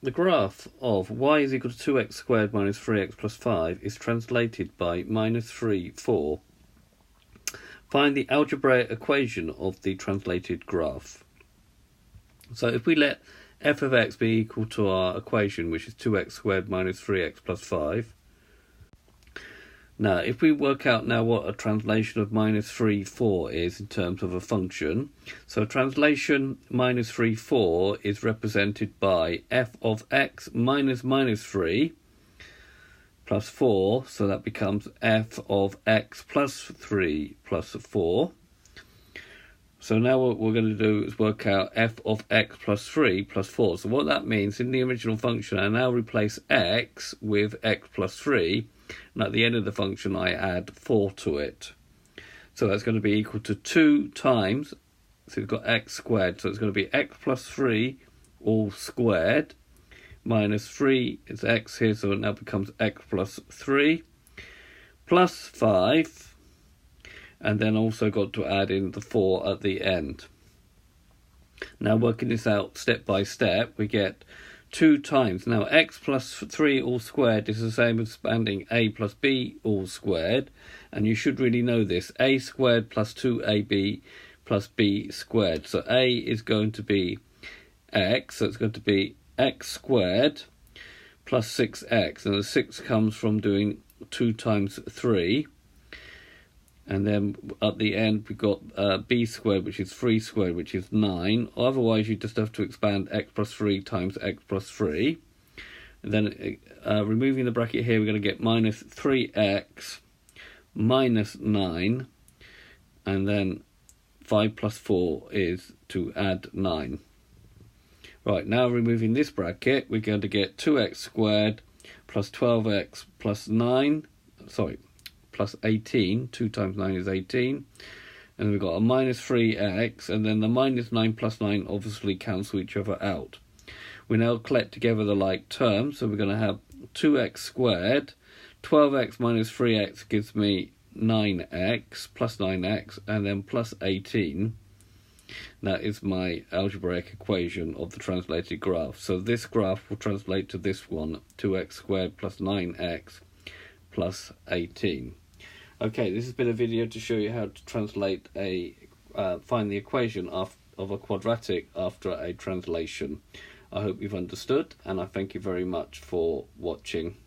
the graph of y is equal to 2x squared minus 3x plus 5 is translated by minus 3, 4. Find the algebraic equation of the translated graph. So if we let f of x be equal to our equation, which is 2x squared minus 3x plus 5. Now, if we work out now what a translation of minus 3, 4 is in terms of a function. So translation minus 3, 4 is represented by f of x minus 3 plus 4. So that becomes f of x plus 3 plus 4. So now what we're going to do is work out f of x plus 3 plus 4. So what that means, in the original function, I now replace x with x plus 3. And at the end of the function, I add 4 to it. So that's going to be equal to 2 times, so we've got x squared. So it's going to be x plus 3 all squared, minus 3 is x here, so it now becomes x plus 3, plus 5, and then also got to add in the 4 at the end. Now working this out step by step, we get 2 times. Now x plus 3 all squared is the same as expanding a plus b all squared, and you should really know this. A squared plus 2ab plus b squared. So a is going to be x, so it's going to be x squared plus 6x, and the 6 comes from doing 2 times 3. And then at the end we've got b squared, which is 3 squared, which is 9. Otherwise you just have to expand x plus 3 times x plus 3. And then removing the bracket here, we're going to get minus 3x minus 9. And then 5 plus 4 is to add 9. Right, now removing this bracket, we're going to get 2x squared plus 12x plus 9. Sorry. Plus 18, 2 times 9 is 18, and then we've got a minus 3x, and then the minus 9 plus 9 obviously cancel each other out. We now collect together the like terms, so we're going to have 2x squared, 12x minus 3x gives me 9x, plus 9x, and then plus 18. That is my algebraic equation of the translated graph. So this graph will translate to this one, 2x squared plus 9x plus 18. Okay, this has been a video to show you how to translate find the equation of a quadratic after a translation. I hope you've understood, and I thank you very much for watching.